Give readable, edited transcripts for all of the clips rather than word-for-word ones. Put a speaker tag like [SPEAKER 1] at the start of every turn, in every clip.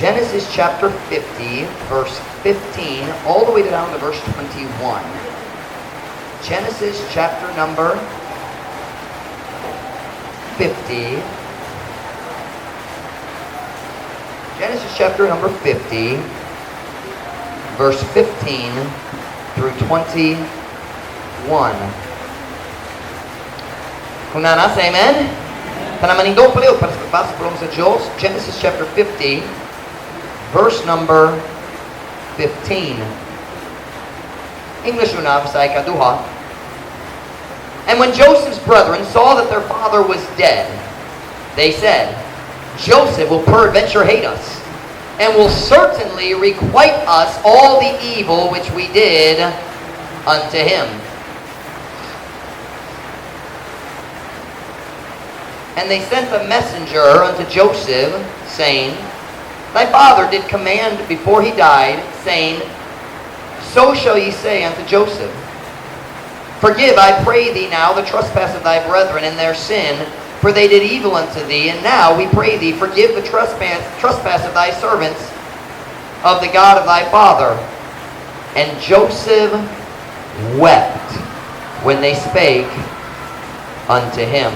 [SPEAKER 1] Genesis chapter 50, verse 15, all the way down to verse 21. Genesis chapter number 50. Genesis chapter number 50, verse 15 through 21. Kung nasa, amen? Tanamaning doon pala, para sa pagbasa po sa Diyos, Genesis chapter 50, verse number 15. English una, sa ikaduha. And when Joseph's brethren saw that their father was dead, they said, Joseph will peradventure hate us, and will certainly requite us all the evil which we did unto him. And they sent a messenger unto Joseph, saying, Thy father did command before he died, saying, So shall ye say unto Joseph, Forgive, I pray thee now, the trespass of thy brethren and their sin, for they did evil unto thee. And now, we pray thee, forgive the trespass of thy servants, of the God of thy father. And Joseph wept when they spake unto him.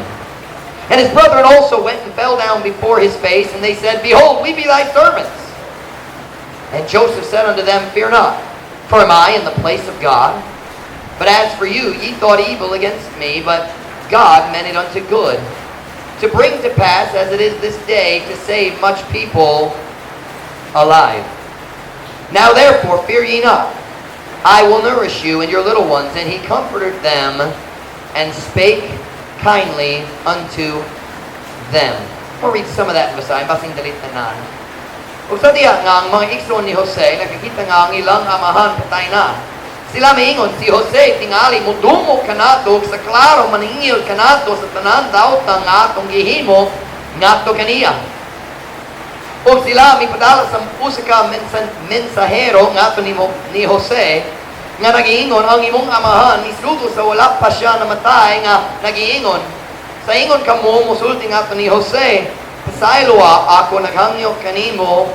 [SPEAKER 1] And his brethren also went and fell down before his face, and they said, Behold, we be thy servants. And Joseph said unto them, Fear not, for am I in the place of God? But as for you, ye thought evil against me, but God meant it unto good, to bring to pass, as it is this day, to save much people alive. Now therefore, fear ye not. I will nourish you and your little ones. And he comforted them, and spake kindly unto them. We'll read some of that Messiah. Basing dalit na. Ug sa diya nga ang mga igsoon ni Jose, nakikita nga ang ilang amahan patay na. Sila maingon, si Jose tingali mudumo kanato sa klaro maningil kanato sa tanan daot nga atong gihimo ngadto kaniya. Ug sila mipadala sa usa ka mensahero ngadto ni Jose, nga nagiingon ang imong amahan isugo sa wala pa siya namatay nga nagiingon sa ingon kamo musulti nga ni Jose pasayloa ako naghangyo kanimo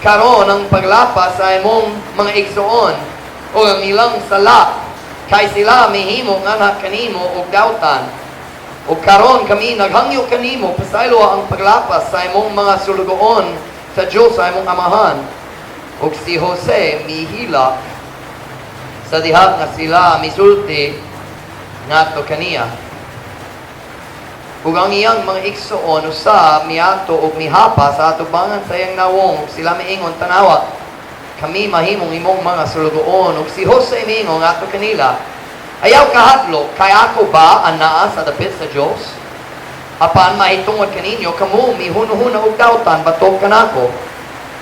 [SPEAKER 1] karon ang paglapas sa imong mga igsoon o ang ilang sala kay sila mihimo nga anak kanimo og dautan o karon kami naghangyo kanimo pasayloa ang paglapas sa imong mga sulugoon sa Dios sa imong amahan. Og si Jose mihila sa diha nga sila misulti ngadto kaniya. Ug ang iyang mga igsoon usa miato og mihapa sa atubangan sa iyang nawong, sila miingon tanawa kami mahimong imong mga sulugoon. Ug si Jose miingon ngadto kanila, ayaw kahadlok kay ako ba anaa sa dapit sa Dios? Apan mahitungod kaninyo kamo mihuno-huna og dautan batok kanako.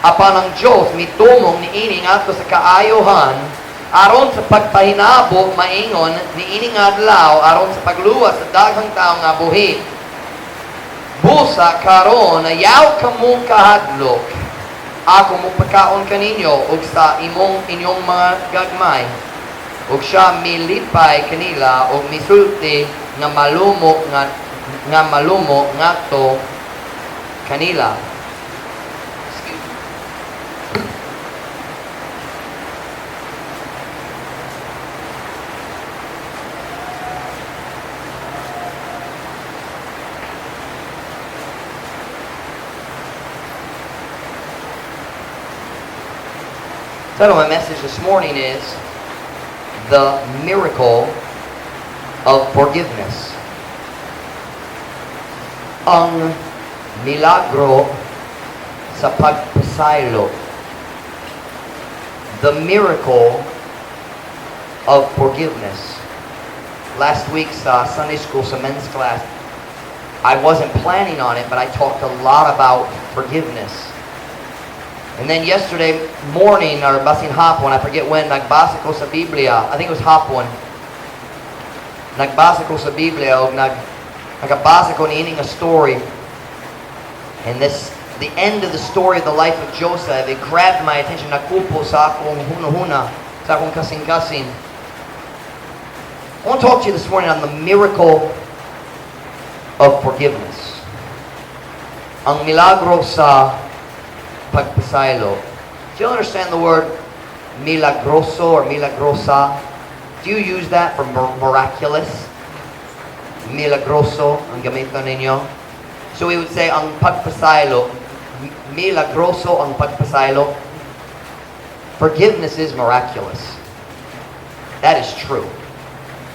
[SPEAKER 1] Apan ang Dios mitumong niini ngadto sa kaayohan aron sa pagpahinabo maingon niining adlaw aron sa pagluwas sa daghang tawo nga buhi. Busa karon ayaw kamo kahadlok. Ako mo pagkaon kaninyo ug sa inyong mga gagmay. Ug siya milipay kanila ug misulti nga malumo ngadto kanila. The title of my message this morning is The Miracle of Forgiveness. Ang milagro sa pagpasaylo. The miracle of forgiveness. Last week sa Sunday school, sa men's class, I wasn't planning on it, but I talked a lot about forgiveness. And then yesterday morning, or basing hapon, I forget when, nagbasa ko sa Biblia. I think it was hapon. Nagbasa ko sa Biblia, o nagabasa ko niining a story. And the end of the story of the life of Joseph, it grabbed my attention. Nakupo sa akong huna-huna, sa akong kasing-kasing. I want to talk to you this morning on the miracle of forgiveness. Ang milagro sa pagpasaylo. Do you understand the word milagroso or milagrosa? Do you use that for miraculous? Milagroso ang gamitan ninyo. So we would say ang pagpasaylo, milagroso ang pagpasaylo. Forgiveness is miraculous. That is true.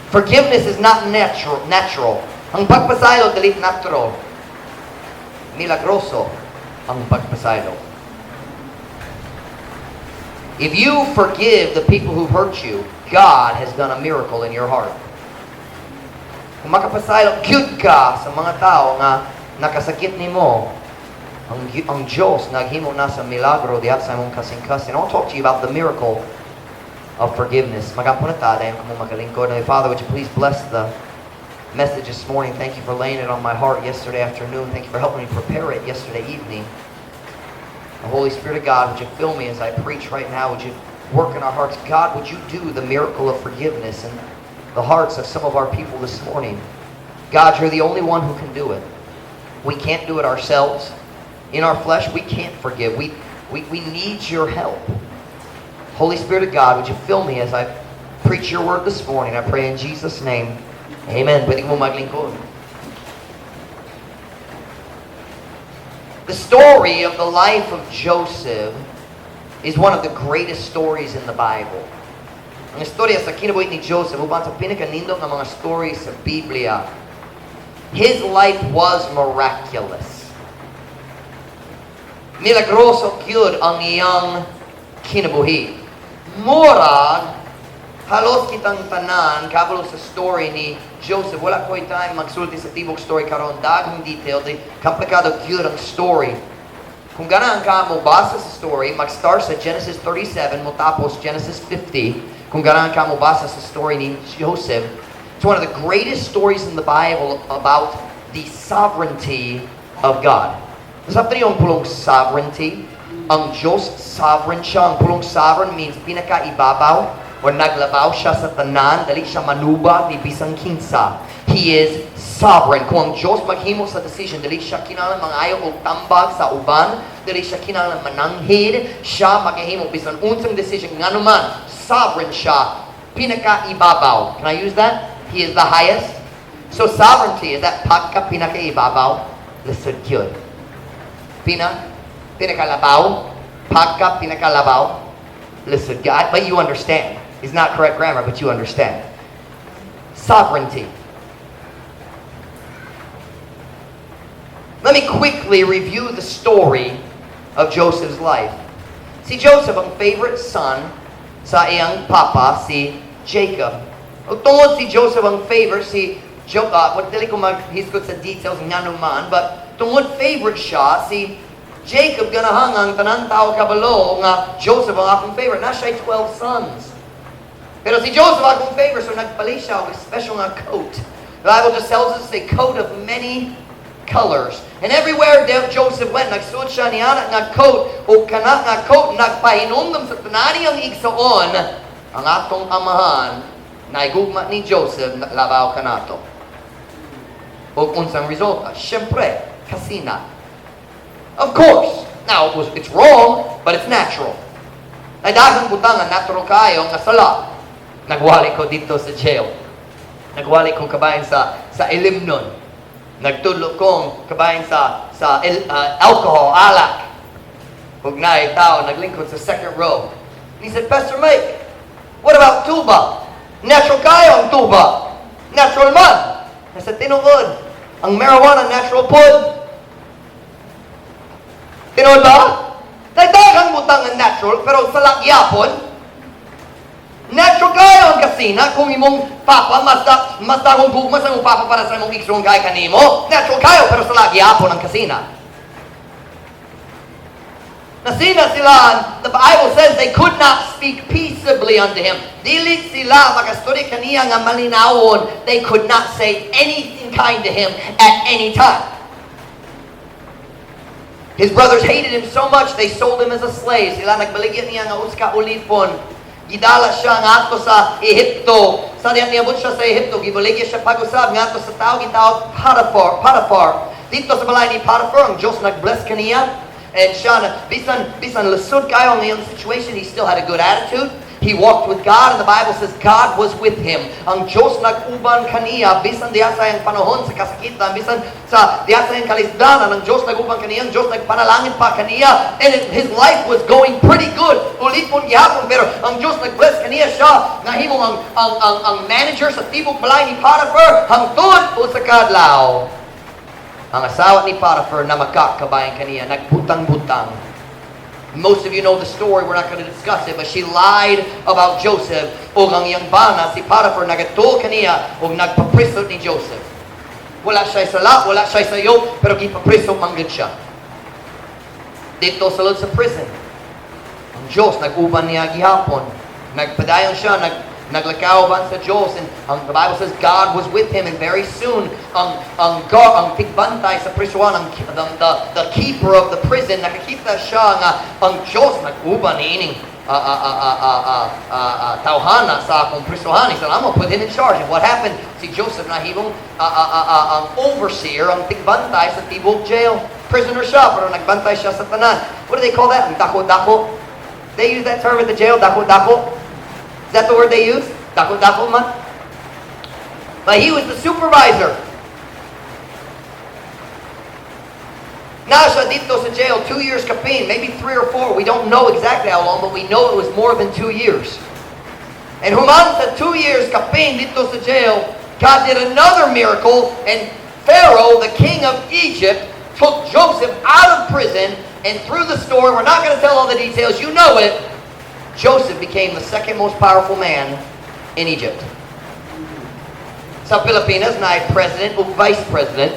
[SPEAKER 1] Forgiveness is not natural. Ang pagpasaylo dili natural. Milagroso ang pagpasaylo. If you forgive the people who've hurt you, God has done a miracle in your heart. Kung makapasaylo gyud ka sa mga tao nga nakasakit nimo, ang Diyos naghimo na sa milagro diha sa imong kasing-kasing. I'll talk to you about the miracle of forgiveness. Magapunata dayon kamo magalingkod. Father, would you please bless the message this morning. Thank you for laying it on my heart yesterday afternoon. Thank you for helping me prepare it yesterday evening. The Holy Spirit of God, would you fill me as I preach right now? Would you work in our hearts? God, would you do the miracle of forgiveness in the hearts of some of our people this morning? God, you're the only one who can do it. We can't do it ourselves. In our flesh, we can't forgive. We need your help. Holy Spirit of God, would you fill me as I preach your word this morning? I pray in Jesus' name. Amen. Pwede mo maglingkod. The story of the life of Joseph is one of the greatest stories in the Bible. Ang istorya sa kinabuhi ni Joseph, uban sa pinakanindot ng mga stories sa Biblia, his life was miraculous. Milagroso gyud ang iyang kinabuhi. Murag halos kitang tanan kabalo sa story ni Joseph. Wala ko time magsulti sa tibok story karon, daghang detail, di komplikado gyud ang story. Kung ganahan ka mo basa sa story, mag-start sa Genesis 37 mo tapos Genesis 50. Kung ganahan ka mo basa sa story ni Joseph, it's one of the greatest stories in the Bible about the sovereignty of God. Sabi niyo ang pulong sovereignty? Ang Diyos sovereign siya. Ang pulong sovereign means pinakaibabaw o naglabaw siya sa tanan, dali siya manubag ni bisang kinsa. He is sovereign. Kung ang Diyos maghimo sa decision, dali siya kinahanglan mangayo og tambag sa uban, dali siya kinahanglan mananghid, siya maghimo bisan unsang decision nganuman, sovereign siya, pinakaibabaw. Can I use that? He is the highest. So sovereignty is that pagka pinakaibabaw, lisod yun. Pinakalabaw, pagka pinakalabaw, lisod God. But you understand. It's not correct grammar, but you understand. Sovereignty. Let me quickly review the story of Joseph's life. Si Joseph, ang favorite son sa iyang papa, si Jacob. Tungod si Joseph ang favorite, si Jacob, dili ko maghisgot sa details nga naman, but tungod favorite siya, si Jacob ganahang ang tanan tao kabalo nga Joseph ang akong favorite. Na siya 12 sons. Pero si Joseph akong favorite, so nagpali siya og special nga coat. The Bible just tells us a coat of many colors. And everywhere Joseph went, nagsuot siya niya nga coat, o kana nga coat, nagpahinumdum sa tanani ang igsoon, ang atong amahan, naigugma ni Joseph, labaw kanato. O unsang resulta, syempre, kasina. Of course. Now, it's wrong, but it's natural. Ay daghang butangan, natural kayo nga sala. Nagwali ko dito sa jail. Nagwali ko kabayan sa ilim nun. Nagtulog kong kabayan sa alcohol, alak. Huwag na tao, naglingkod sa second row. And he said, Pastor Mike, what about tuba? Natural kayo ang tuba. Natural man. I said, tinuod. Ang marijuana, natural pod. Tinuod ba? Nagdagang butang ang natural, pero sa lakyapon, natural kayo ang kasina kung imong papa, mas dagong gugmas ang papa para sa imong iksong kay kanimo. Natural kayo, pero sa lakyapon ang kasina. Nasina sila, the Bible says they could not speak peaceably unto him. Dili sila makastudi kaniya nga malinawon. They could not say anything kind to him at any time. His brothers hated him so much, they sold him as a slave. Sila nagbaligyan niya nga uska ulipon. Gidala siya nga ato sa Ehipto. Sa diyan niabot siya sa Ehipto, gibaligyan siya pag-usab nga ato sa tao gitawag Potiphar. Dito sa balay ni Potiphar, ang Diyos nag-bless kaniya. And siya na, bisan lusod kayo ang iyong situation, he still had a good attitude. He walked with God, and the Bible says God was with him. Ang Diyos nag-uban kaniya, bisan diya sa iyang panahon sa kasakitan, bisan sa diya sa iyang kalisdanan, ang Diyos nag-uban kaniya, ang Diyos nagpanalangin pa kaniya, and his life was going pretty good. Ulipon gihapon, pero ang Diyos nag-bless kaniya siya, nahimong ang manager sa tibok balay ni Potiphar, hangtod o sa kadlaw. Ang asawa ni Potiphar na makakabayan kaniya, nagbutang-butang. Most of you know the story. We're not going to discuss it, but she lied about Joseph. O ang iyang bana, si Potiphar, nagatul kaniya o nagpapriso ni Joseph. Wala siya sala, wala siya sayo, pero gipapriso manggod siya. Dito sa loob sa prison, ang Diyos nag-uban niya gihapon. Nagpadayon siya, naglakaw ban sa Diyos, and the Bible says God was with him, and very soon ang tigbantay sa prisuan, the keeper of the prison, nakakita siya nga ang Diyos nag-uban niining tawhana sa akong prisuhan. He said, I'm going to put him in charge. And what happened? Si Joseph nahimong ang overseer, ang tigbantay sa tibok jail. Prisoner siya, pero nagbantay siya sa tanan. What do they call that? Ang dako-dako. They use that term at the jail, dako-dako. Is that the word they use? Dako-dako man? But he was the supervisor. Now siya dito sa jail, 2 years kapin, maybe 3 or 4. We don't know exactly how long, but we know it was more than 2 years. And human sa 2 years kapin dito sa jail, God did another miracle, and Pharaoh, the king of Egypt, took Joseph out of prison, and through the story, we're not going to tell all the details, you know it, Joseph became the second most powerful man in Egypt. Sa Pilipinas, na president o vice president.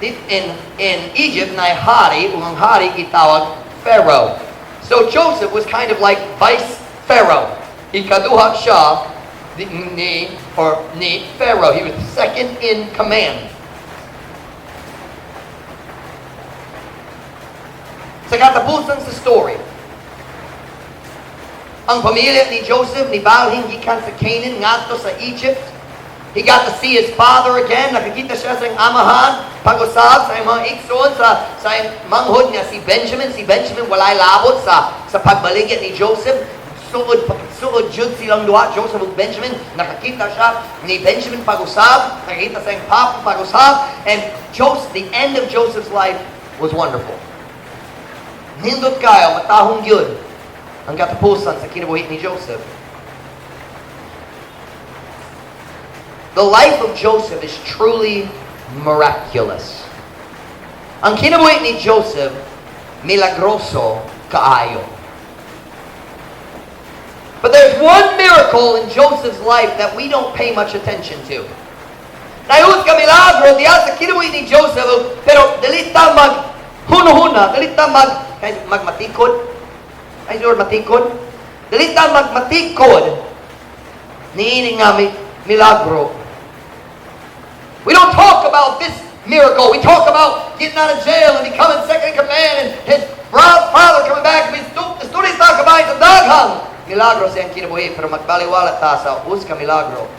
[SPEAKER 1] In Egypt, na hari, o ang hari gitawag Pharaoh. So Joseph was kind of like vice Pharaoh. Ikaduha siya ni Pharaoh. He was second in command. Sa katapusan sa story, ang pamilya ni Joseph, ni Balhin, gikan sa Canaan, ngadto sa Egypt. He got to see his father again. Nakakita siya sa amahan, pag-usab sa mga igsoon, sa manghod niya si Benjamin. Si Benjamin walay labot sa pagbaligya ni Joseph. Suod jud silang duha, Joseph ug Benjamin. Nakakita siya ni Benjamin pag-usab. Nakakita sa iyang papa pag-usab. And the end of Joseph's life was wonderful. Nindot kayo, matahong yun ang katapusan sa kinabuhi ni Joseph. The life of Joseph is truly miraculous. Ang kinabuhi ni Joseph, milagroso kaayo. But there's one miracle in Joseph's life that we don't pay much attention to. Nayos ka milagro diya sa kinabuhi ni Joseph, pero dalita maghuno-huna, dalita magmatikod. Ay, Lord, matikod. Dalita magmatikod. Niining nga milagro. We don't talk about this miracle. We talk about getting out of jail and becoming second in command and his father coming back. We students talk about sa daghang milagro siyang kinabuhi, pero magbaliwala ta sa ka milagro.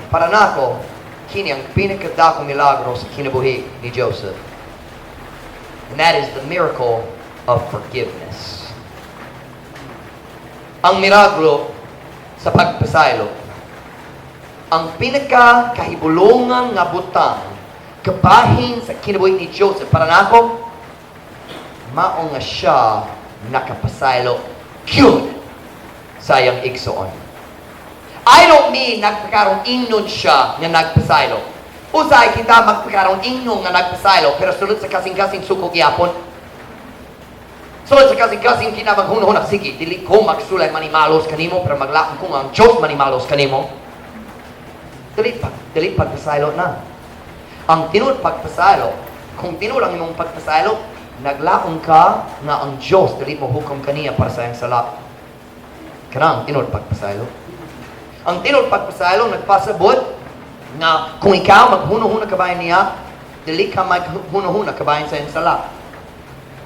[SPEAKER 1] Para nako, kini ang pinakadakong milagro sa kinabuhi ni Joseph. And that is the miracle of forgiveness. Ang milagro sa pagpasaylo. Ang pinaka-kahibulungan nga butang kabahin sa kinabuhi ni Joseph para nako, mao nga siya nakapasaylo cute sa iyang igsoon. I don't mean nagpakarong ingnon siya nga nagpasaylo. Usay kita magpakarong ingnon nga nagpasaylo, pero sulod sa kasing-kasing suko gyapon. Sulod sa kasing-kasing kinamaghuno-hunak, sige, dili ko magsulay manimalos kanimo, pero maglaon ko ang Diyos manimalos kanimo. Dili pagpasaylo na. Ang tinud pagpasaylo, kung tinud ang imong pagpasaylo, naglaon ka na ang Diyos dili mo hukom kaniya para sa iyang sala. Kana ang tinud pagpasaylo. Ang tinud pagpasaylo nagpasabot na kung ikaw maghuno-huna kabayan niya, dili ka maghuno-huna kabayan sa iyang sala.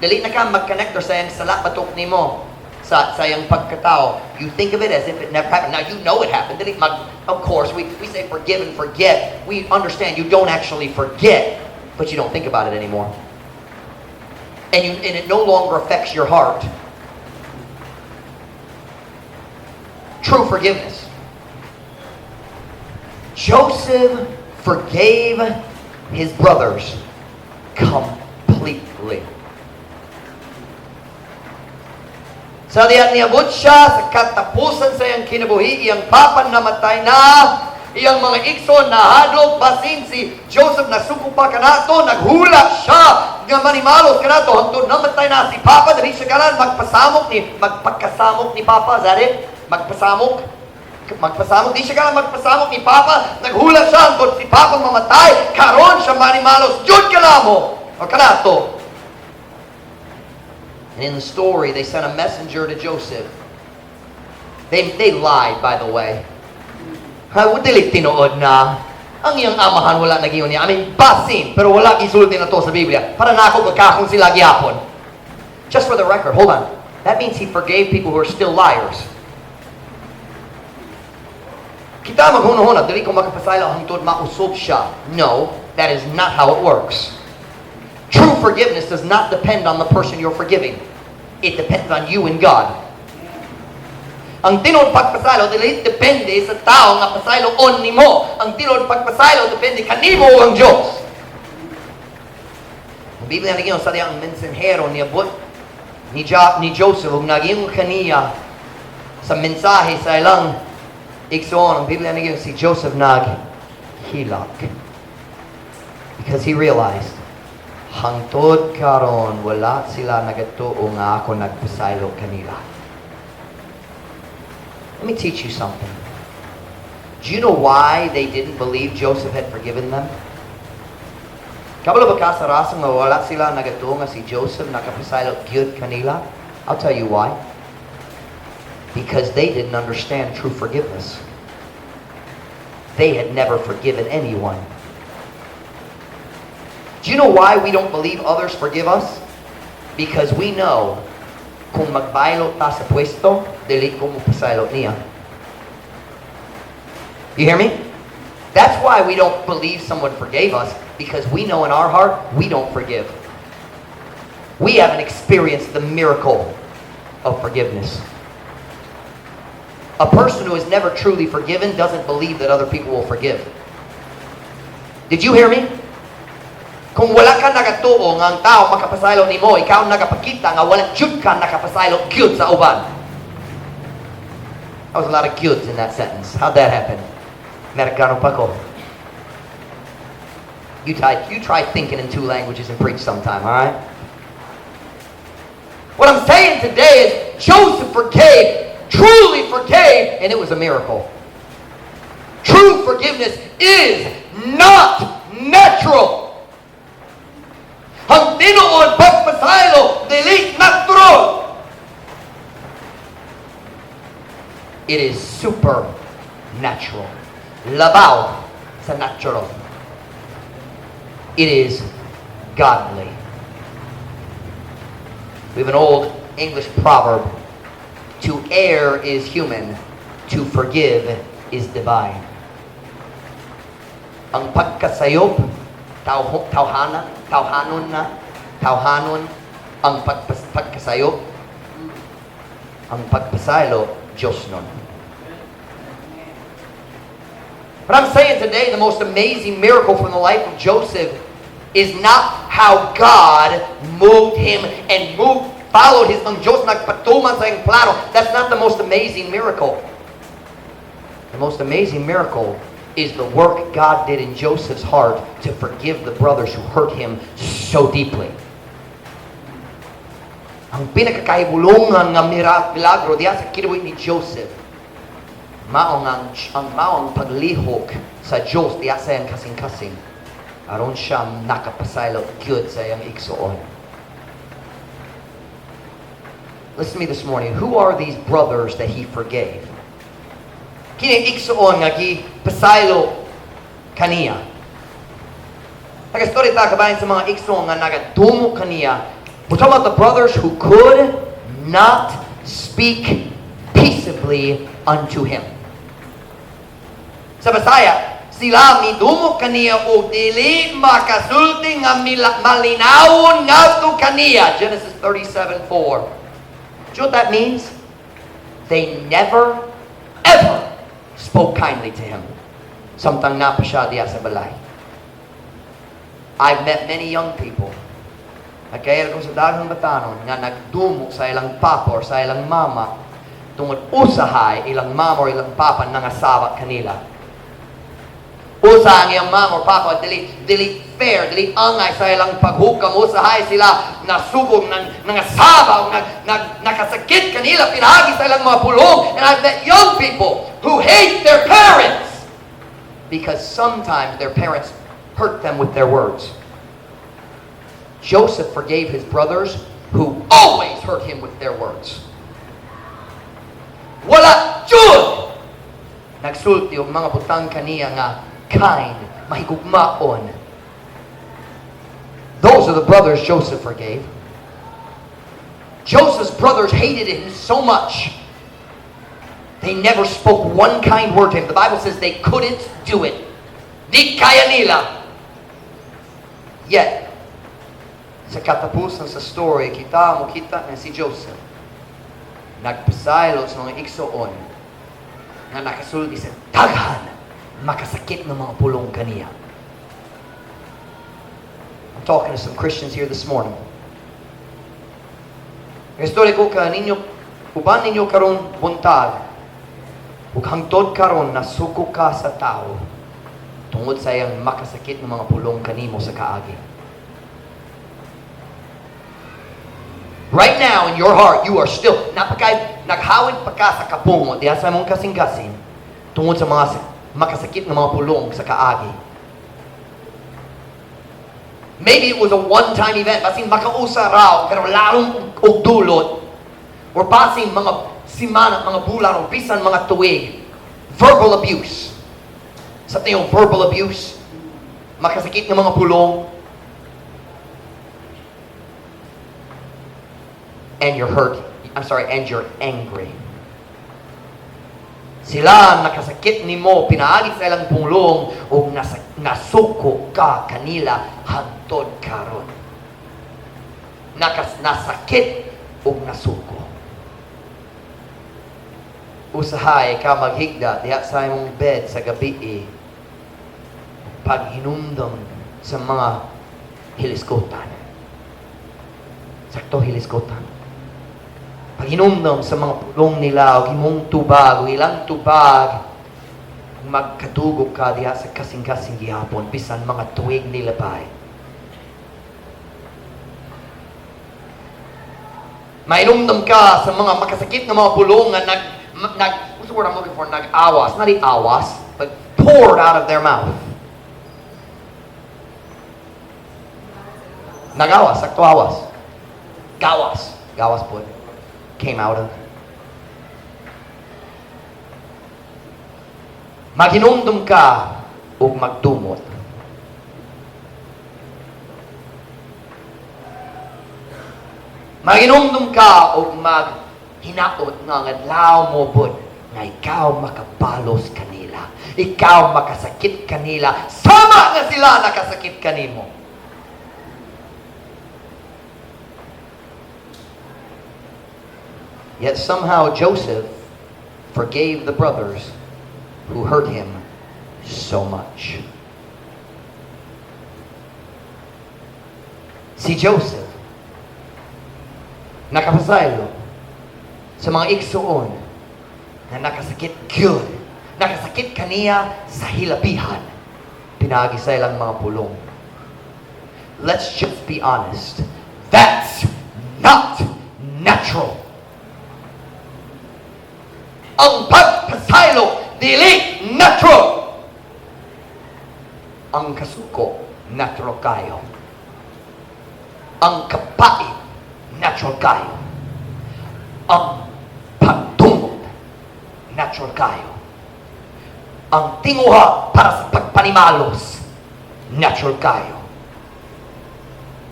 [SPEAKER 1] Dili na ka mag-connect sa iyang sala batok nimo sa iyang pagkatao. You think of it as if it never happened. Now you know it happened. Dili of course, we say forgive and forget. We understand you don't actually forget, but you don't think about it anymore. and it no longer affects your heart. True forgiveness. Joseph forgave his brothers completely. Sa diyan niabot siya sa katapusan sa iyang kinabuhi, iyang papa namatay na, iyang mga igsoon nahadlok, basin si Joseph nasuko pa kanato, naghula siya nga manimalos kanato hangtod namatay na si papa, dali siya kanan magpakasamok ni papa, zari magpasamok di siya kanan magpasamok ni papa, naghula siya hangtod si papa mamatay, karon siya manimalos jud kanamo o kanato. And in the story, they sent a messenger to Joseph. They lied, by the way. Dili tinuod na ang iyang amahan wala nagiyon niya. I mean, basin, pero wala gisulti na to sa Biblia. Para na ako magkakong sila gihapon. Just for the record, hold on. That means he forgave people who are still liars. Kita maghunahuna, dili ko makapasaylo hangtod mausob siya. No, that is not how it works. True forgiveness does not depend on the person you're forgiving. It depends on you and God. Ang tinod pagpasaylo dili depende sa tao nga pasaylo on nimo. Ang tinod pagpasaylo depende kanimo ang Dios. Ang Biblia nagyon sa diyang mensahero niabot ni Joseph ug naging kaniya sa mensahe sa ilang igsoon. Ang Biblia nagyon si Joseph naghilak because he realized hangtod karon wala sila nagatuo nga ako nagpasaylo kanila. Let me teach you something. Do you know why they didn't believe Joseph had forgiven them? Kabalo ba ka sa rasang nga wala sila nagatuo nga si Joseph nakapasaylo gyud kanila? I'll tell you why. Because they didn't understand true forgiveness. They had never forgiven anyone. Do you know why we don't believe others forgive us? Because we know kung magbaylo ta sa pwesto, dili ko mo pasaylo niya. You hear me? That's why we don't believe someone forgave us, because we know in our heart we don't forgive. We haven't experienced the miracle of forgiveness. A person who has never truly forgiven doesn't believe that other people will forgive. Did you hear me? Kung wala ka nagatuo nga ang tao makapasaylo nimo, ikaw nagapakita nga wala jud ka nakapasaylo gyud sa uban. That was a lot of gyuds in that sentence. How'd that happen? Amerikano pa ko. You try thinking in two languages and preach sometime, alright? What I'm saying today is Joseph forgave, truly forgave, and it was a miracle. True forgiveness is not natural. Ang tinuod pagpasaylo dili natural. It is supernatural. Labaw sa natural. It is godly. We have an old English proverb. To err is human. To forgive is divine. Ang pagkasayop, tawhanon ang pagkasayop, ang pagpasaylo, Diyos nun. But I'm saying today the most amazing miracle from the life of Joseph is not how God moved him and followed his ang Diyos nagpatuman sa iyang plano. That's not the most amazing miracle. The most amazing miracle is the work God did in Joseph's heart to forgive the brothers who hurt him so deeply. Ang pinakakaibulungan nga milagro diya sa kinabuhi ni Joseph, maong paglihok sa Diyos diya sa iyang kasing-kasing, aron siya nakapasaylo gyud sa iyang igsoon. Listen to me this morning. Who are these brothers that he forgave? Kini igsoon nga pasaylo kaniya. Taga-story ta kabayan sa mga igsoon nga nagadumo kaniya. We're talking about the brothers who could not speak peaceably unto him. Sa Bisaya, sila midumok kaniya o dili makasulti nga malinawon ngadto kaniya. Genesis 37:4. Do you know what that means? They never, ever spoke kindly to him. Samtang napa siya diya sa balay. I've met many young people. Nagkaya ko sa daghang batanon nga nagdumo sa ilang papa or sa ilang mama tungod usahay ilang mama or ilang papa nangasawa kanila. Usa ang iyang mama or papa dili fair, dili angay sa ilang paghukam. Usahay sila nasugong nangasawa o nakasakit kanila pinagi sa ilang mga pulong. And I've met young people who hate their parents because sometimes their parents hurt them with their words. Joseph forgave his brothers who always hurt him with their words. Wala jud nagsulti og mga butang kaniya nga kind, mahigugmaon. Those are the brothers Joseph forgave. Joseph's brothers hated him so much they never spoke one kind word to him. The Bible says they couldn't do it. Di kaya nila. Yet, sa katapusan sa story, kita na si Joseph nagpasaylo sa mga igsoon na nakasulti sa daghan makasakit ng mga pulong kaniya. I'm talking to some Christians here this morning. Historia ko ka ninyo, uban ninyo karong buntag, ug hangtod karon nasuko ka sa tao tungod sa iyang makasakit ng mga pulong kanimo sa kaagi. Right now in your heart, you are still naghawid pa ka sa kapungo diha sa mong kasing-kasing tungod sa mga makasakit ng mga pulong sa kaagi. Maybe it was a one-time event, basin makausa raw pero larong og dulot, or basin mga simana, mga bulan o bisan mga tuig. Verbal abuse. Sa yung verbal abuse, makasakit ng mga pulong, and you're hurt. And you're angry. Sila nakasakit nimo, pinaagi sa ilang pulong, o nasuko ka kanila hangtod karon. Nasakit o nasuko. Usahay ka maghigda diha sa imong bed sa gabi paghinumdom sa mga hiliskotan. Sakto hiliskotan. Paghinumdom sa mga pulong nila o imong tubag o ilang tubag, magkadugog ka diha sa kasing-kasing gihapon bisan mga tuig nila pa. Mainumdom ka sa mga makasakit na mga pulong nga what's the word I'm looking for? Nag-awas. Not awas, but poured out of their mouth. Nag-awas, sakto awas. Gawas. Gawas po. Came out of. Maghinumdum ka o magdumot. Maghinumdum ka o maghinaot nga adlaw mo pod na ikaw makabalos kanila. Ikaw makasakit kanila. Sama nga sila nakasakit kanimo. Yet somehow Joseph forgave the brothers who hurt him so much. Si Joseph, nakapasaylo sa mga igsoon na nakasakit good. Nakasakit kaniya sa hilapihan. Pinagi sa ilang mga pulong. Let's just be honest. That's not natural. Ang pagpasaylo, dili natural. Ang kasuko, natural kayo. Ang kapait, natural kayo. Ang pagtungod, natural kayo. Ang tinguha para sa pagpanimalos, natural kayo.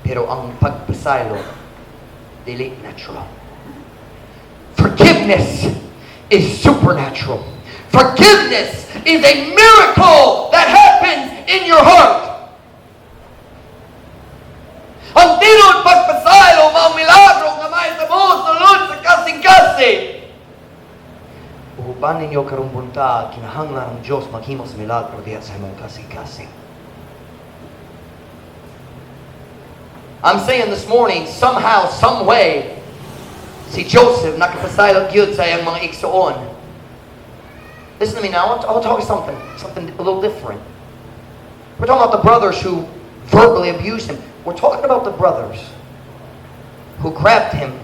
[SPEAKER 1] Pero ang pagpasaylo, dili natural. Forgiveness is supernatural. Forgiveness is a miracle that has in your heart. Ang tinod pagpasaylo, mga milagro nga may tamo, sulod sa kasing-kasing. Uban ninyo karong buntag, kinahanglan ang Diyos maghimo sa milagro diya sa imong kasing-kasing. I'm saying this morning, somehow, some way, si Joseph nakapasaylo gyud sa iyang mga igsoon. Listen to me now. I'll talk something a little different. We're talking about the brothers who verbally abused him. We're talking about the brothers who grabbed him,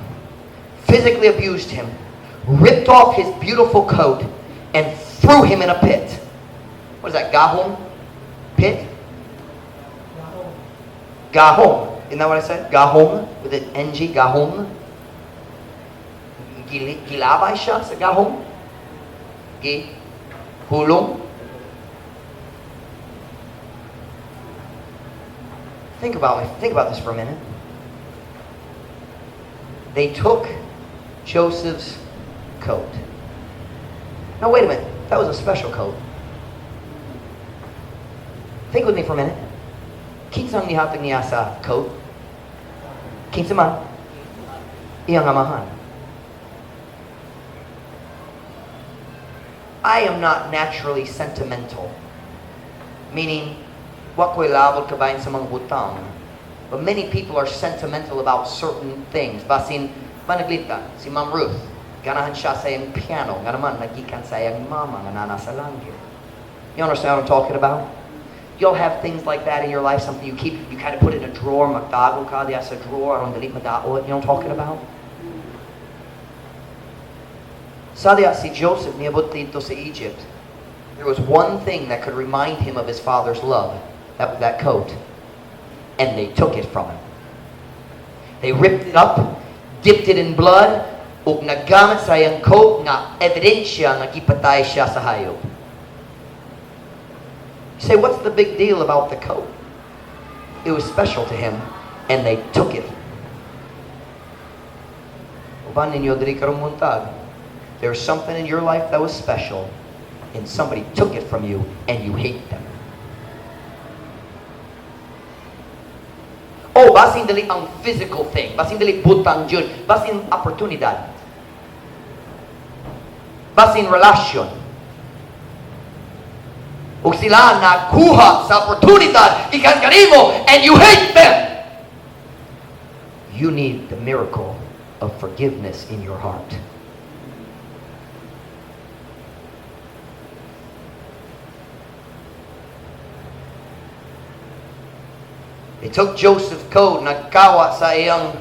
[SPEAKER 1] physically abused him, ripped off his beautiful coat, and threw him in a pit. What is that, gahom? Pit? Gahom. Isn't that what I said? Gahom? With an NG, gahom? Gilabay siya sa gahom? Hulong? Think about this for a minute. They took Joseph's coat. Now wait a minute. That was a special coat. Think with me for a minute. Kinsang nihatag niya sa coat? Kinsa man? Iyang amahan. I am not naturally sentimental. Meaning, wa ko'y labot kabayan sa mga butang. But many people are sentimental about certain things. Basin, managlita, si Ma'am Ruth, ganahan siya sa iyang piano. Nga naman, nagikan sa iyang mama, nga nasa langit. You understand what I'm talking about? You'll have things like that in your life, something you keep, you kind of put in a drawer, magtago ka, diya sa drawer, aron dali madaot. You know what I'm talking about? Sadya si Joseph niabot dito sa Egypt. There was one thing that could remind him of his father's love. That coat. And they took it from him. They ripped it up, dipped it in blood, ug naggamit sa iyang coat nga ebidensya nga gipatay siya sa hayop. You say, what's the big deal about the coat? It was special to him, and they took it. Uban ninyo diri karong buntag. There's something in your life that was special, and somebody took it from you, and you hate them. Oh, basin dali ang physical thing. Basin dali butang jud. Basin oportunidad. Basin relasyon. Ug sila nakuha sa oportunidad ikan kanimo, and you hate them. You need the miracle of forgiveness in your heart. They took Joseph's coat, nagkawa sa iyang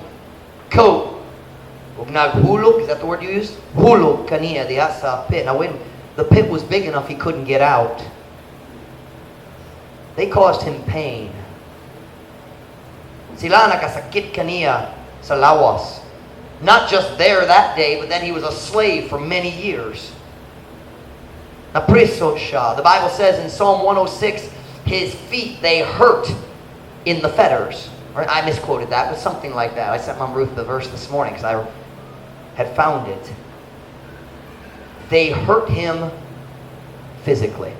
[SPEAKER 1] coat. Ug naghulog, is that the word you used? Hulog kaniya diha sa pit. Now when the pit was big enough he couldn't get out, they caused him pain. Sila nakasakit kaniya sa lawas. Not just there that day, but then he was a slave for many years. Napriso siya. The Bible says in Psalm 106, his feet, they hurt in the fetters. Or I misquoted that, but something like that. I sent Mom Ruth the verse this morning because I had found it. They hurt him physically.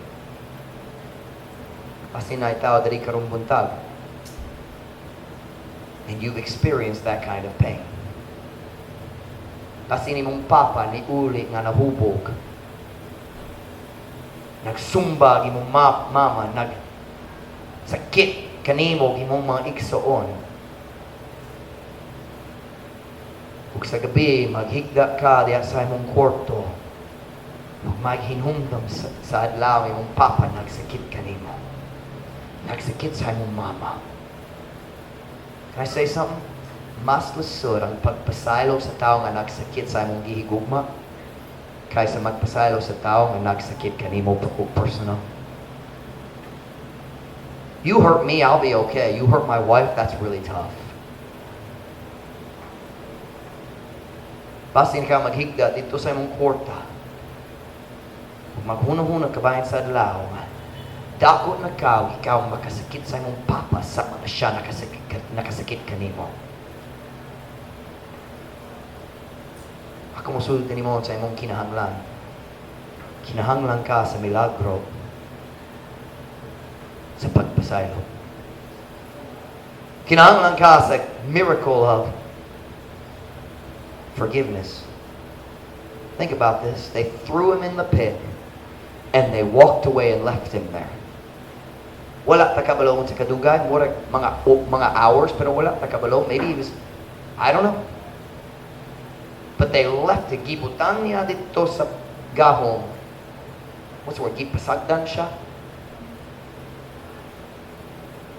[SPEAKER 1] Kasi naitaw dari karong buntag. And you've experienced that kind of pain. Kasi ni mong papa ni uli nga nahubog. Nagsumba imong mama, nagsakit kanimo imong mga igsoon. Ug sa gabi maghigda ka diha sa imong kwarto. Ug maghinumdum sa adlaw imong papa nagsakit kanimo. Nagsakit sa imong mama. Can I say something? Mas lusod ang pagpasaylo sa tao nga nagsakit sa imong gihigugma kaysa magpasaylo sa tao nga nagsakit kanimo personal. You hurt me, I'll be okay. You hurt my wife, that's really tough. Basin ka maghigda dito sa imong kwarta. Maghunong-hunong kabayan sa adlaw. Dako na ikaw makasakit sa imong papa sa mga siya nakasakit kanimo. Ako musulod kanimo sa imong kinahanglan. Kinahanglan ka sa milagro. Sa gipasaylo. Kinahanglan ka sa miracle of forgiveness. Think about this. They threw him in the pit and they walked away and left him there. Wala ta kabalo sa kadugay, mga hours, pero wala ta kabalo. Maybe he was, I don't know. But they left it. Gibutan niya dito sa gahong. What's the word? Gipasagdan siya.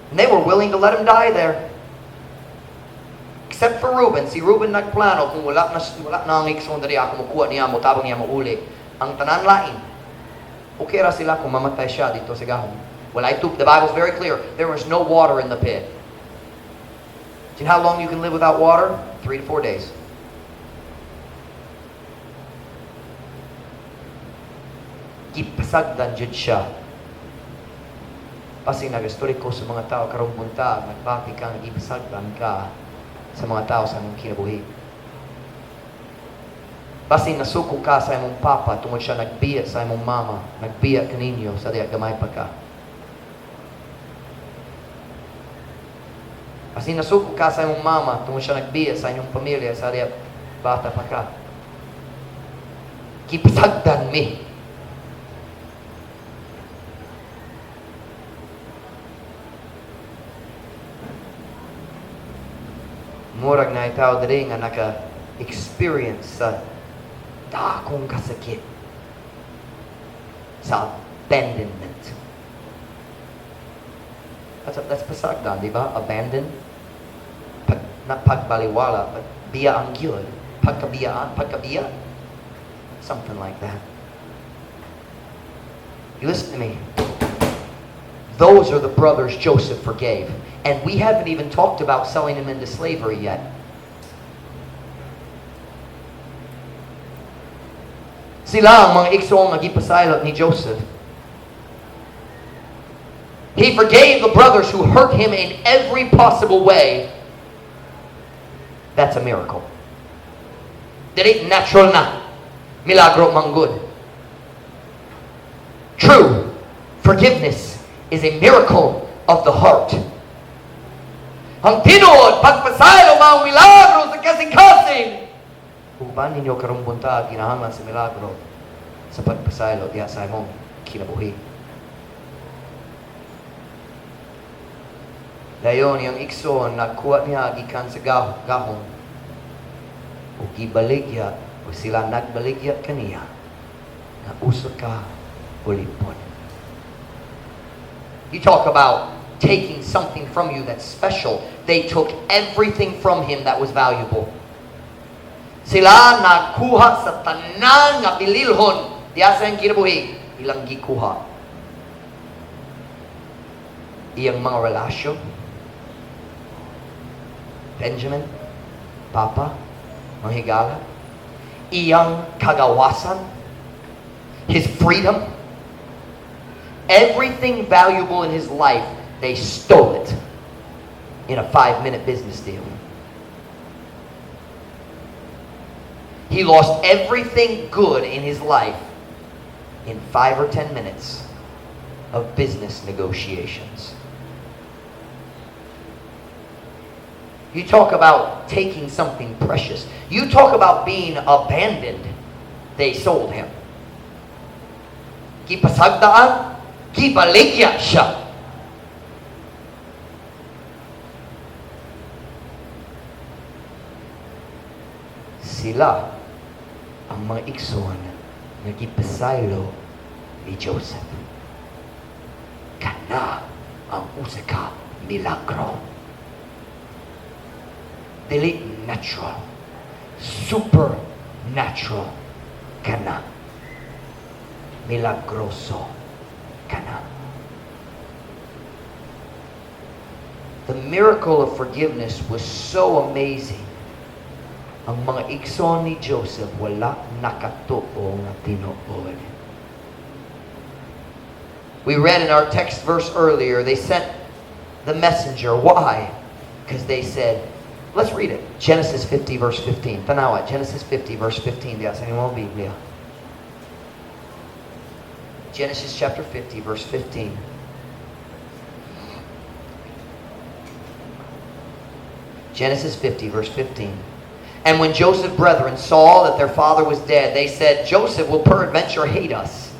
[SPEAKER 1] And they were willing to let him die there. Except for Reuben. Si Reuben nagplano kung wala na ang ikson dari ako makuha niya mo, tabang niya mo uli. Ang tanan lain. Okay ra sila kung mamatay siya dito sa gahong. Well, the Bible's very clear. There was no water in the pit. Do you know how long you can live without water? 3 to 4 days. Gipasagdan jud siya. Kasi nag-story ko sa mga tao karong buntag, nagbati ka, nag-ipasagdan ka sa mga tao sa mong kinabuhi. Basi nasuko ka sa imong papa tungod siya nagbiya sa imong mama, nagbiya kaninyo sa diya gamay pa ka. Basi nasuko ka sa imong mama tungod siya nagbiya sa inyong pamilya sa diya bata pa ka. Gipasagdan mi. Murag na itaw diri nga naka-experience sa dakong kasakit sa abandonment. That's pasagdan, di ba? Abandon. Pagbaliwala, biya ang yun. Pagkabiya. Something like that. You listen to me. Those are the brothers Joseph forgave. And we haven't even talked about selling him into slavery yet. Sila ang mga igsoong nagipasaylo ni Joseph. He forgave the brothers who hurt him in every possible way. That's a miracle. Dili natural na. Milagro manggod. True forgiveness is a miracle of the heart. Ang tinuod, pagpasaylo mga milagro sa kasing-kasing. Uban ninyo karong buntag, kinahanglan sa milagro sa pagpasaylo diya sa imong kinabuhi. Dayon, yung ikson, nagkuha niya gikan sa gahon. O gibaligya, o sila nagbaligya kaniya, na uso ka ulipon. You talk about taking something from you that's special. They took everything from him that was valuable. Sila nagkuha sa tanan nga bililhon diya sa iyang kinabuhi, ilang gikuha. Iyang mga relasyon, Benjamin, Papa, mga higala, iyang kagawasan, his freedom, everything valuable in his life, they stole it in a 5-minute business deal. He lost everything good in his life in 5 or 10 minutes of business negotiations. You talk about taking something precious. You talk about being abandoned. They sold him. Gipasagdaan, gibaligya siya. Sila ang mga igsoon na gipasaylo ni Joseph. Kana ang usa ka milagro. Dili natural, supernatural kana. Milagroso kana. The miracle of forgiveness was so amazing. Ang mga igsoon ni Joseph wala nakatuo nga tinuod. We read in our text verse earlier, they sent the messenger. Why? Because they said, let's read it. Genesis 50 verse 15. Tanawa, Genesis 50 verse 15. Diya sa inyong Biblia. Genesis chapter 50 verse 15. Genesis 50, verse 15. And when Joseph's brethren saw that their father was dead, they said, Joseph will peradventure hate us,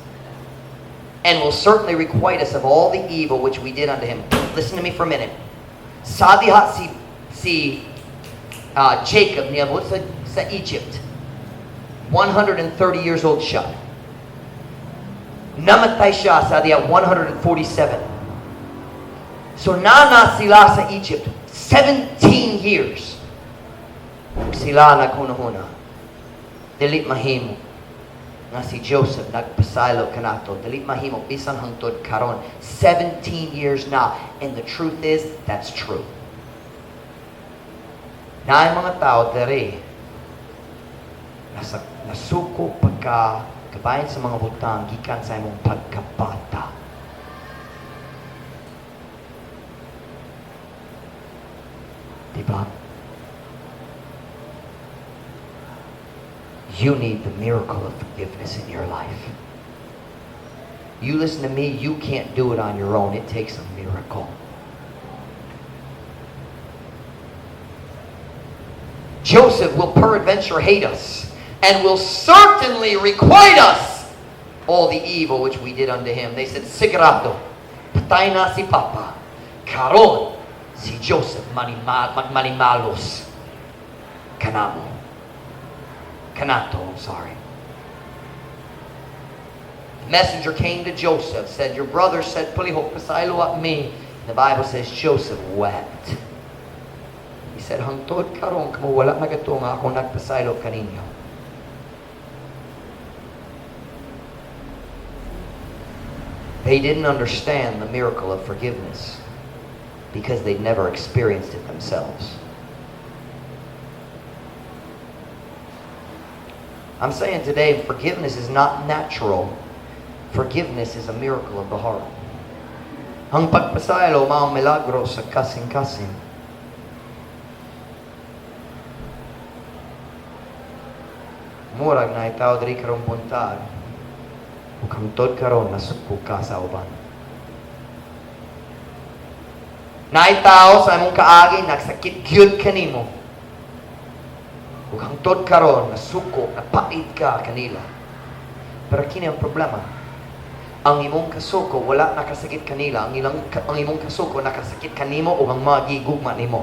[SPEAKER 1] and will certainly requite us of all the evil which we did unto him. Listen to me for a minute. Sa diha si Jacob niabot sa Egypt. 130 years old siya. Namatay siya sa diha 147. So nana sila sa Egypt 17 years. Sila naghunahuna. Dili mahimo nga si Joseph nagpasaylo kanato. Dili mahimo bisan hangtod karon. 17 years na. And the truth is, that's true. Na mga tao dere nasuko pagka kabayan sa mga butang gikan sa imong pagkabata. Diba? You need the miracle of forgiveness in your life. You listen to me, you can't do it on your own. It takes a miracle. Joseph will peradventure hate us, and will certainly requite us all the evil which we did unto him. They said, sigurado, patay na si Papa. Karon, si Joseph magmanimalos. Kanamo. Kanato, I'm sorry. The messenger came to Joseph, said, your brother said, palihok pasaylo at me. The Bible says Joseph wept. He said, hangtod karon kamo wala na gato nga ako nagpasaylo kaninyo. They didn't understand the miracle of forgiveness because they'd never experienced it themselves. I'm saying today, forgiveness is not natural. Forgiveness is a miracle of the heart. Ang pagpasaylo mao milagro sa kasing-kasing. Murag na itaw diri karong buntag. Ug hangtod karon nasuko ka sa uban. Naitaw sa imong kaagi nagsakit gyud kanimo. Ug hangtod karon nasuko, napait ka kanila. Pero kini ang problema. Ang imong kasuko wala nakasakit kanila, ang imong kasuko nakasakit kanimo ug ang mga gigugma nimo.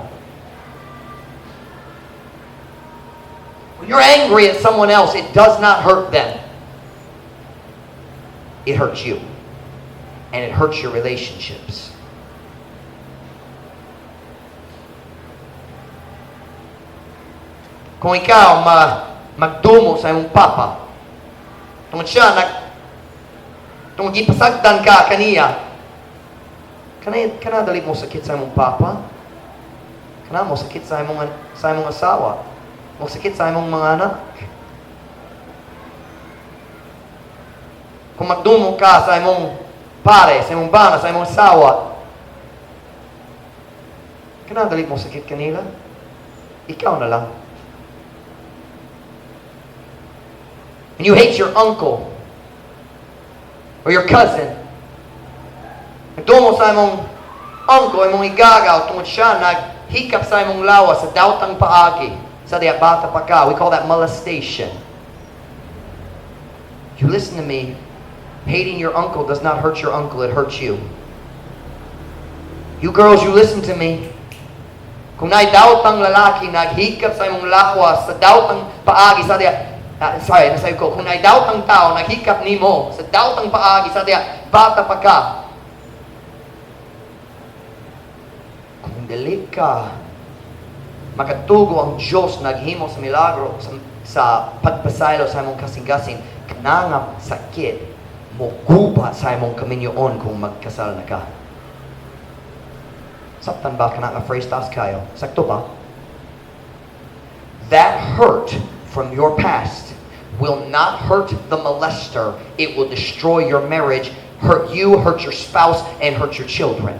[SPEAKER 1] When you're angry at someone else, it does not hurt them. It hurts you. And it hurts your relationships. Kung ikaw magdumo sa imong papa, tungod siya tungod gipasagdan ka kaniya, kana dali mo sakit sa imong papa, kana mo sakit sa imong asawa, mo sakit sa imong mga anak. Kung magdumo ka sa imong pare, sa imong bana, sa imong asawa, kana dali mo sakit kanila, ikaw na lang. And you hate your uncle or your cousin. Nagtungo sa imong uncle, imong igagaw, tungod siya naghikap sa imong lawas sa daotang paagi. Sa diya bata pa ka. We call that molestation. You listen to me. Hating your uncle does not hurt your uncle, it hurts you. You girls, you listen to me. Kung naidawtang lalaki naghikap sa imong lawas sa daotang paagi, sa diya nasabi ko, kung ay doubt ang tao, naghikap ni mo, sa doubt ang paagi, sa diya, bata pa ka. Kung dili ka, makatugo ang Diyos, naghimo sa milagro, sa pagpasaylo sa imong kasing-kasing, kanangap sakit, mo guba sa imong kaminyoon kung magkasal na ka. Saktan ba ka na phrase taas kayo? Sakto ba? That hurt from your past will not hurt the molester. It will destroy your marriage, hurt you, hurt your spouse, and hurt your children.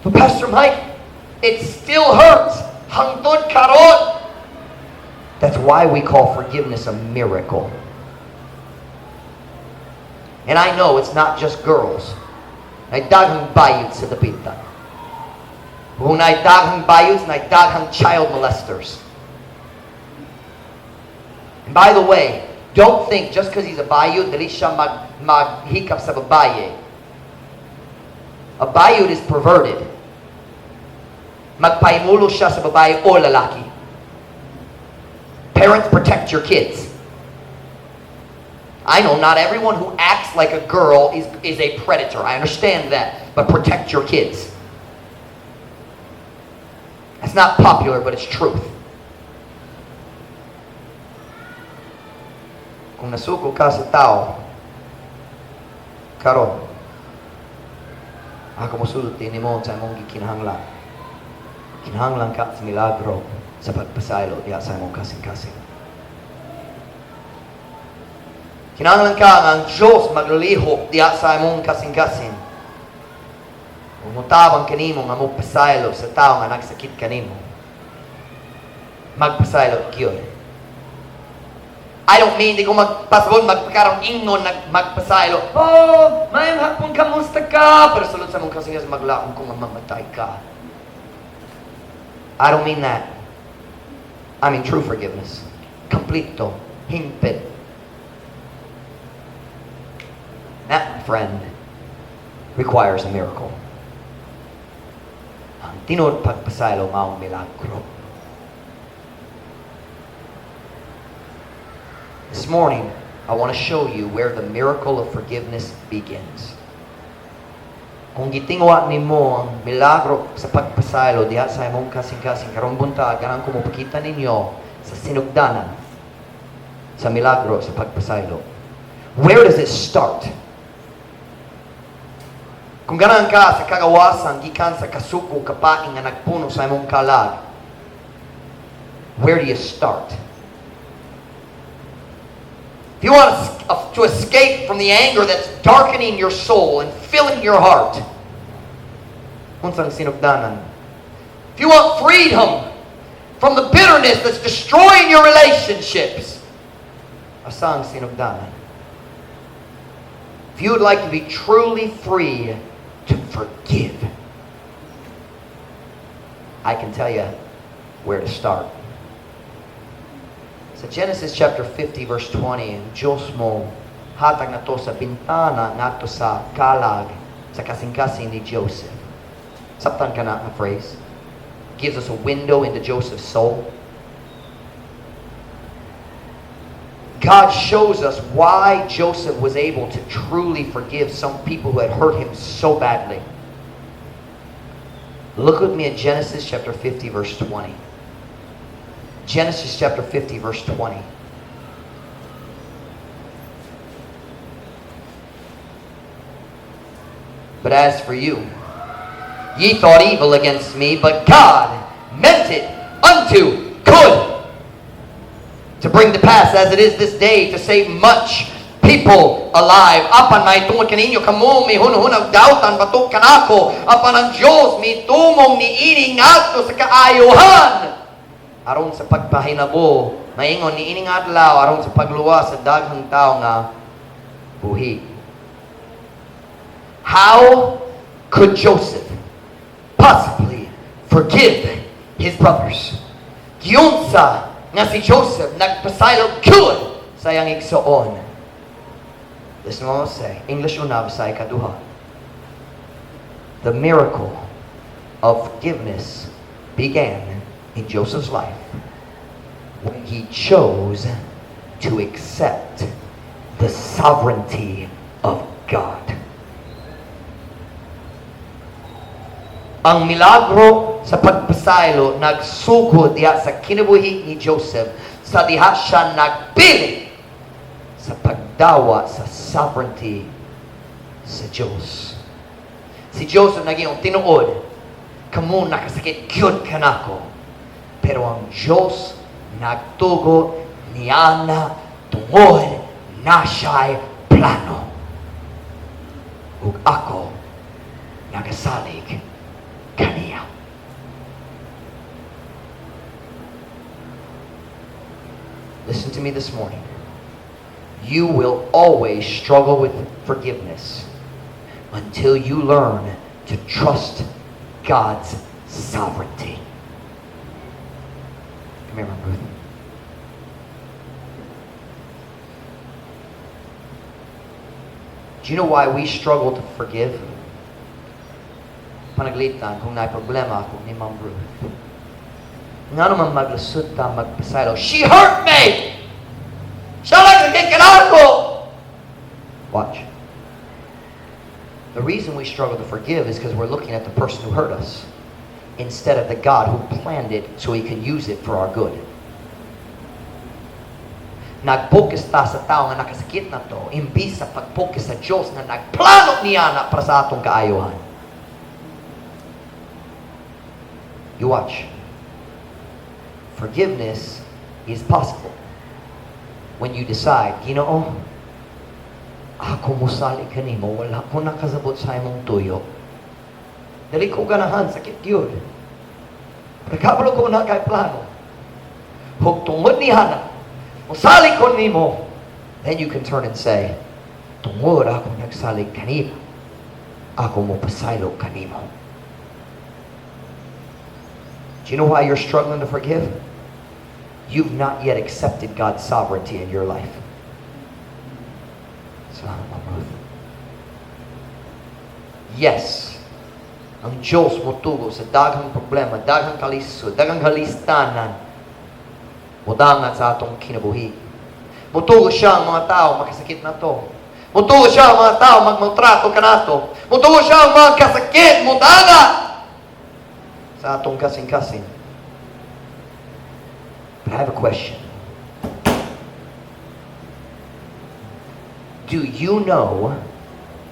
[SPEAKER 1] But Pastor Mike, it still hurts. Hangtod karon. That's why we call forgiveness a miracle. And I know it's not just girls. Ay daghang bayot sa dapitan. Kung naidaghang bayuds, naidaghang child molesters. And by the way, don't think just because he's a bayud, dali siya maghikap sa babaye. A bayud is perverted. Magpaimulo siya sa babae o lalaki. Parents, protect your kids. I know not everyone who acts like a girl is a predator. I understand that. But protect your kids. That's not popular, but it's truth. Kung nasuko ka sa tao, karon, ako musulti ni mo sa imong gikinahanglan. Kinahanglan ka sa milagro sa pagpasaylo diya sa imong kasing-kasing. Kinahanglan ka ang Diyos maglulihok diya sa imong kasing-kasing. Umutabang kanimo nga magpasaylo sa tao nga nagsakit kanimo. Magpasaylo gyud. I don't mean di ko magpasabon, magpakaroon ingon, magpasaylo. Oh, mayang hapon kamusta ka? Pero sulod sa mong kasing-kasing maglaong kung mamamatay ka. I don't mean that. I mean true forgiveness. Complito. Himpit. That, my friend, requires a miracle. Ang tinod pagpasaylo maong milagro. This morning, I want to show you where the miracle of forgiveness begins. Kung gitingwa nimo ang milagro sa pagpasaylo diha sa imong kasing-kasing karong buntag, kanang kumupakita ninyo sa sinugdanan sa milagro sa pagpasaylo. Where does it start? Kung ganang ka sa kagawasan gikan sa kasuko kapaing nga nagpuno sa imong kalag, where do you start? If you want to escape from the anger that's darkening your soul and filling your heart, unsang sinugdanan? If you want freedom from the bitterness that's destroying your relationships, asang sinugdanan? If you would like to be truly free to forgive, I can tell you where to start. Sa Genesis chapter 50 verse 20, ang Diyos mo hatag na to sa bintana na to sa kalag sa kasing-kasing ni Joseph. Saptan ka na ang phrase. Gives us a window into Joseph's soul. God shows us why Joseph was able to truly forgive some people who had hurt him so badly. Look with me at Genesis chapter 50 verse 20. Genesis chapter 50 verse 20. But as for you, ye thought evil against me, but God meant it unto good, to bring to pass as it is this day, to save much people alive. Apan may tungod kaninyo kamo, may hunahunag dautan batok kanako, apan ang Diyos may tumong ni ining adto sa kaayuhan. Aron sa pagpahinabo, maingon ni ining adlaw aron sa pagluwas sa daghang tao nga buhi. How could Joseph possibly forgive his brothers? Giyunsa nga si Joseph nagpasaylo good sa iyang igsoon. Listen what I say. English una bisay kaduha. The miracle of forgiveness began in Joseph's life when he chose to accept the sovereignty of God. Ang milagro sa pagpasaylo nagsugod diha sa kinabuhi ni Joseph sa diha siya nagpili sa pagdawa sa sovereignty sa Diyos. Si Joseph naging tinuod, kamo nakasakit gyud kanako. Pero ang Diyos nagtugo niya na tungod na siya'y plano. Ug ako nagasalig kaniya. Listen to me this morning. You will always struggle with forgiveness until you learn to trust God's sovereignty. Come here, Ruth. Do you know why we struggle to forgive? Panaglitan kung may problema ako ni Ma'am Ruth. Nga naman maglusot ta magpasaylo. She hurt me! Siya lang nagkikalaan ko! Watch. The reason we struggle to forgive is because we're looking at the person who hurt us instead of the God who planned it so He can use it for our good. Nag-focus ta sa tao nga nakasakit na to, imbis sa pag-focus sa Diyos na nagplano niya na para sa atong kaayuhan. You watch. Forgiveness is possible when you decide, Ginoo, ako musali kanimo, wala ko nakasabot sa imong tuyo. Dali ko ganahan, sakit yun. Pagkabalo ko na kay plano. Hug tungod ni Hana, musali ko nimo. Then you can turn and say, tungod ako nagsalig kanimo, ako mo pasaylo kanimo. Do you know why you're struggling to forgive? You've not yet accepted God's sovereignty in your life. Yes, ang Diyos motugo sa daghang problema, daghang kalisod, daghang halistanan, mudangat sa atong kinabuhi. Motugo siya ang mga tao makasakit na to. Motugo siya ang mga tao magmaltrato ka na to. Motugo siya ang mga kasakit, mudangat sa atong kasing-kasing. But I have a question. Do you know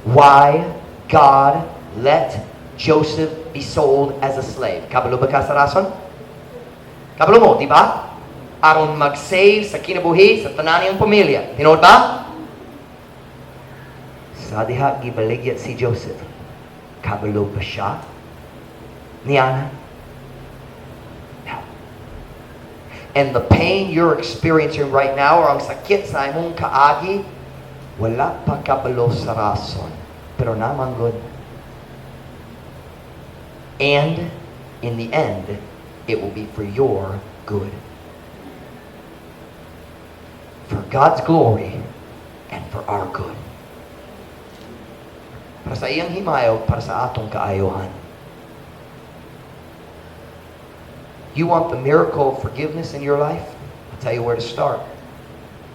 [SPEAKER 1] why God let Joseph be sold as a slave? Kabalo ba ka sa rason? Kabalo mo, di ba? Aron mag-save sa kinabuhi sa tanan niyang pamilya. Tinood ba? Sa diha gibaligya si Joseph. Kabalo ba siya? Niana? No. And the pain you're experiencing right now, or ang sakit sa imong kaagi, wala pa kabalo sa rason. Pero naman good. And in the end, it will be for your good. For God's glory and for our good. Para sa iyang himayo, para sa atong kaayuhan. You want the miracle of forgiveness in your life? I'll tell you where to start.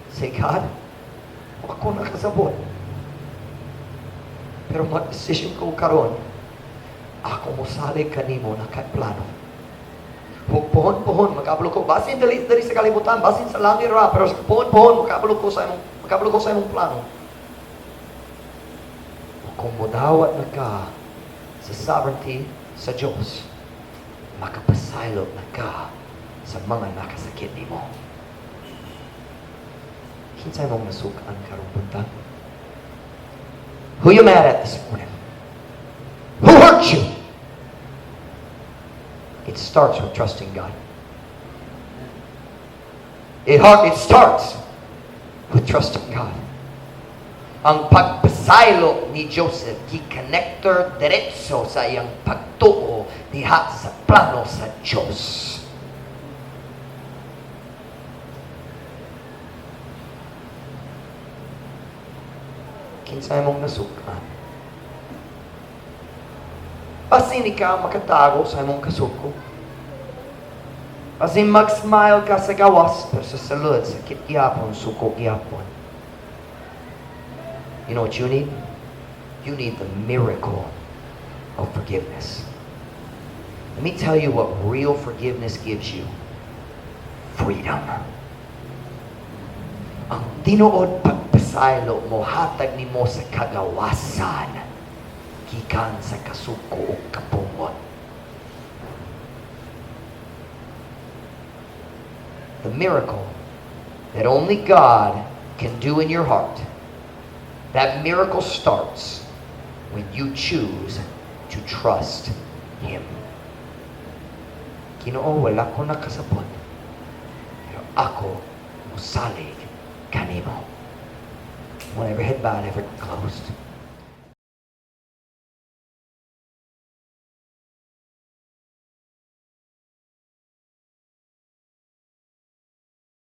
[SPEAKER 1] Say, God, ako nakasabot. Pero mag-decision ko karon, ako mo salig kanimo na kay plano. Huwag pohon-pohon, magkabalo ko. Basin dali sa kalibutan, basin sa langit ra, pero sa pohon-pohon, magkabalo ko sa imong plano. Kung mudawat na ka sa sovereignty sa Diyos, makapasaylot na ka sa mga nakasakit nimo. Kinsay mong nasukaan karong buntag? Who you mad at this morning? Who hurt you? It starts with trusting God. It starts with trusting God. Ang pagpasaylo ni Joseph, gi-connector diretso sa iyang pagtuo diha sa plano sa Diyos. Kinsay mong nasukan. Pasin ikaw makatago sa imong kasuko. Pasin mag-smile ka sa gawas, pero sa salud, sakit gyapon, suko gyapon. You know what you need? You need the miracle of forgiveness. Let me tell you what real forgiveness gives you. Freedom. Ang tinuod pagpasaylo mo, hatag ni mo sa kagawasan, gikan sa kasuko o kapungot. The miracle that only God can do in your heart, that miracle starts when you choose to trust Him. Ginoo, wala ko nakasabot, pero ako musalig kanimo. One every head bowed, every closed.